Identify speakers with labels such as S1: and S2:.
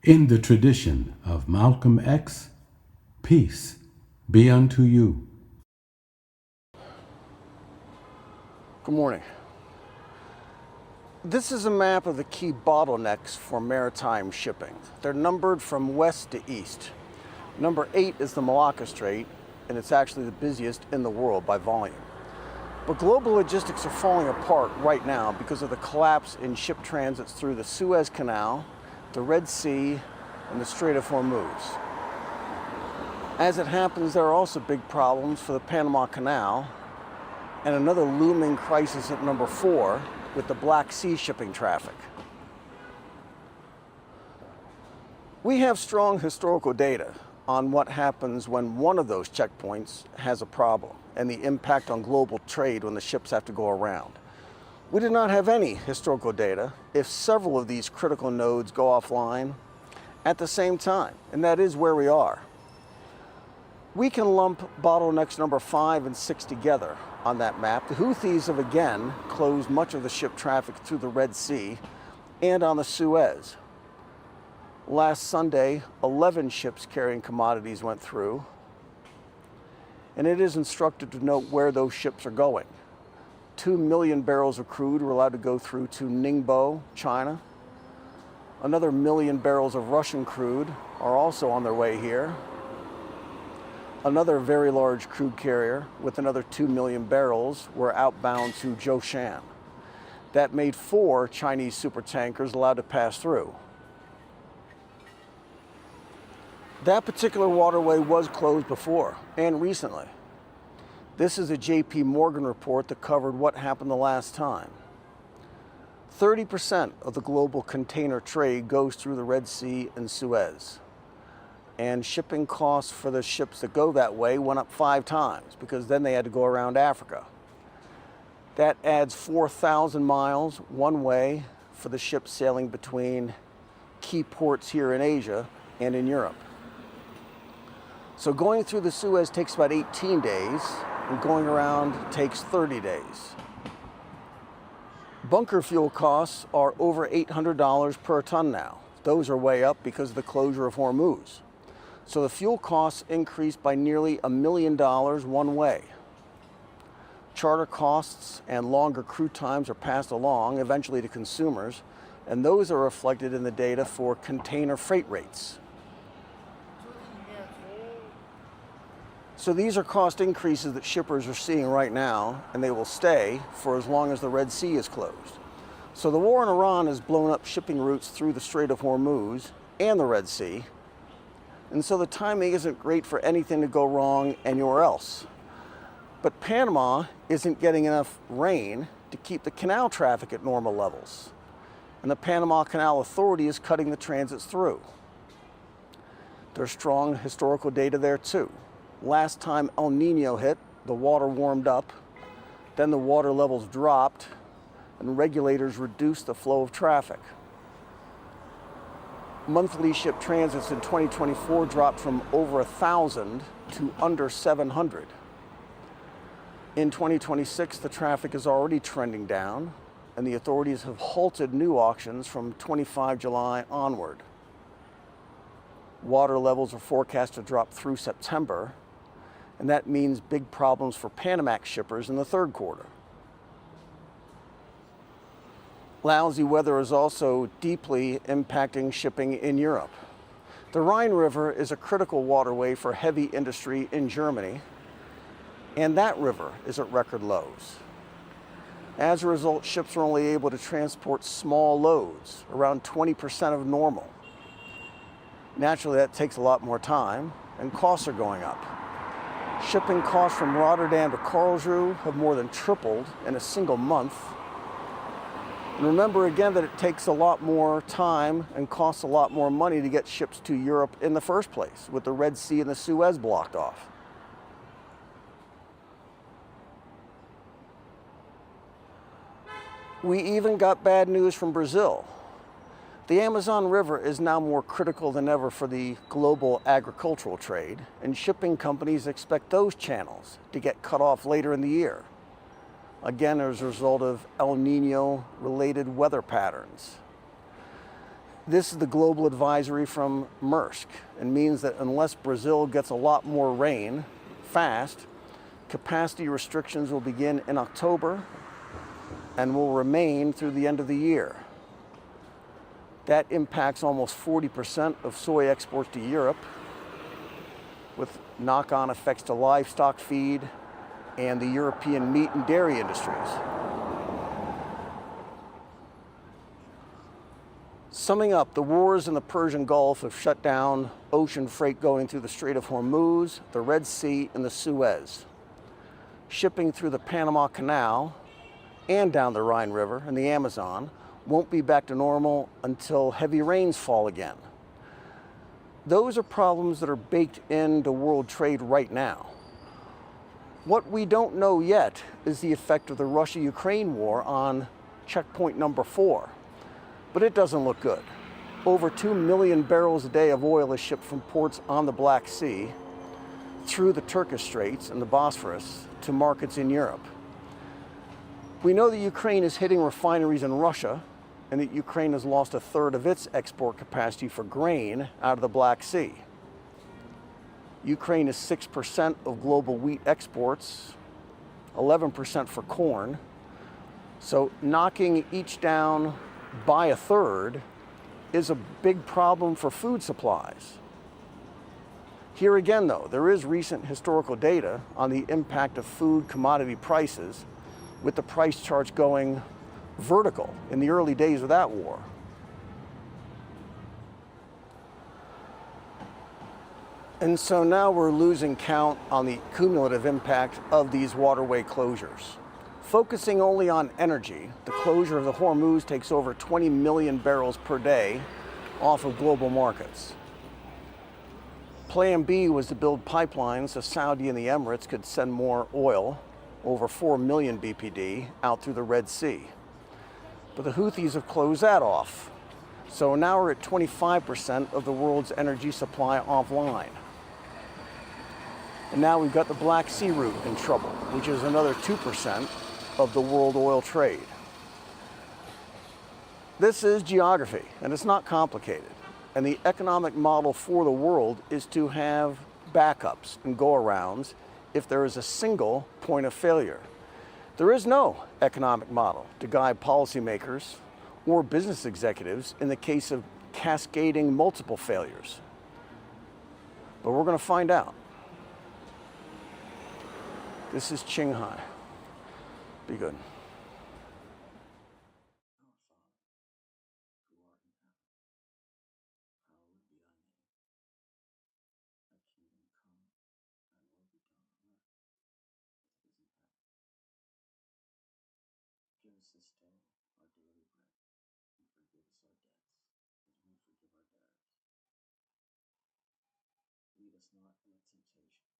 S1: In the tradition of Malcolm X, peace be unto you.
S2: Good morning. This is a map of the key bottlenecks for maritime shipping. They're numbered from west to east. Number 8 is the Malacca Strait, and it's actually the busiest in the world by volume. But global logistics are falling apart right now because of the collapse in ship transits through the Suez Canal, the Red Sea, and the Strait of Hormuz. As it happens, there are also big problems for the Panama Canal and another looming crisis at number 4 with the Black Sea shipping traffic. We have strong historical data on what happens when one of those checkpoints has a problem and the impact on global trade when the ships have to go around. We do not have any historical data if several of these critical nodes go offline at the same time, and that is where we are. We can lump bottlenecks number 5 and 6 together on that map. The Houthis have again closed much of the ship traffic through the Red Sea and on the Suez. Last Sunday, 11 ships carrying commodities went through, and it is instructive to note where those ships are going. 2 million barrels of crude were allowed to go through to Ningbo, China. Another 1 million barrels of Russian crude are also on their way here. Another very large crude carrier with another 2 million barrels were outbound to Zhoushan. That made 4 Chinese supertankers allowed to pass through. That particular waterway was closed before and recently. This is a J.P. Morgan report that covered what happened the last time. 30% of the global container trade goes through the Red Sea and Suez. And shipping costs for the ships that go that way went up 5 times because then they had to go around Africa. That adds 4,000 miles one way for the ships sailing between key ports here in Asia and in Europe. So going through the Suez takes about 18 days, and going around takes 30 days. Bunker fuel costs are over $800 per ton now. Those are way up because of the closure of Hormuz. So the fuel costs increased by nearly $1 million one way. Charter costs and longer crew times are passed along, eventually to consumers, and those are reflected in the data for container freight rates. So these are cost increases that shippers are seeing right now, and they will stay for as long as the Red Sea is closed. So the war in Iran has blown up shipping routes through the Strait of Hormuz and the Red Sea. And so the timing isn't great for anything to go wrong anywhere else. But Panama isn't getting enough rain to keep the canal traffic at normal levels. And the Panama Canal Authority is cutting the transits through. There's strong historical data there too. Last time El Nino hit, the water warmed up, then the water levels dropped, and regulators reduced the flow of traffic. Monthly ship transits in 2024 dropped from over 1,000 to under 700. In 2026, the traffic is already trending down, and the authorities have halted new auctions from 25 July onward. Water levels are forecast to drop through September, and that means big problems for Panamax shippers in the third quarter. Lousy weather is also deeply impacting shipping in Europe. The Rhine River is a critical waterway for heavy industry in Germany, and that river is at record lows. As a result, ships are only able to transport small loads, around 20% of normal. Naturally, that takes a lot more time, and costs are going up. Shipping costs from Rotterdam to Karlsruhe have more than tripled in a single month. And remember again that it takes a lot more time and costs a lot more money to get ships to Europe in the first place, with the Red Sea and the Suez blocked off. We even got bad news from Brazil. The Amazon River is now more critical than ever for the global agricultural trade, and shipping companies expect those channels to get cut off later in the year. Again, as a result of El Nino-related weather patterns. This is the global advisory from Maersk and means that unless Brazil gets a lot more rain fast, capacity restrictions will begin in October and will remain through the end of the year. That impacts almost 40% of soy exports to Europe, with knock-on effects to livestock feed and the European meat and dairy industries. Summing up, the wars in the Persian Gulf have shut down ocean freight going through the Strait of Hormuz, the Red Sea, and the Suez. Shipping through the Panama Canal and down the Rhine River and the Amazon won't be back to normal until heavy rains fall again. Those are problems that are baked into world trade right now. What we don't know yet is the effect of the Russia-Ukraine war on checkpoint number 4. But it doesn't look good. Over 2 million barrels a day of oil is shipped from ports on the Black Sea, through the Turkish Straits and the Bosphorus, to markets in Europe. We know that Ukraine is hitting refineries in Russia, and that Ukraine has lost a third of its export capacity for grain out of the Black Sea. Ukraine is 6% of global wheat exports, 11% for corn. So knocking each down by a third is a big problem for food supplies. Here again, though, there is recent historical data on the impact of food commodity prices, with the price charts going vertical in the early days of that war. And so now we're losing count on the cumulative impact of these waterway closures. Focusing only on energy, the closure of the Hormuz takes over 20 million barrels per day off of global markets. Plan B was to build pipelines so Saudi and the Emirates could send more oil, over 4 million BPD, out through the Red Sea. But the Houthis have closed that off. So now we're at 25% of the world's energy supply offline. And now we've got the Black Sea route in trouble, which is another 2% of the world oil trade. This is geography, and it's not complicated. And the economic model for the world is to have backups and go-arounds if there is a single point of failure. There is no economic model to guide policymakers or business executives in the case of cascading multiple failures. But we're going to find out. This is Qinghai. Be good. Give us this day our daily bread, and forgive us our debts, as we forgive our debtors. Lead us not into temptation,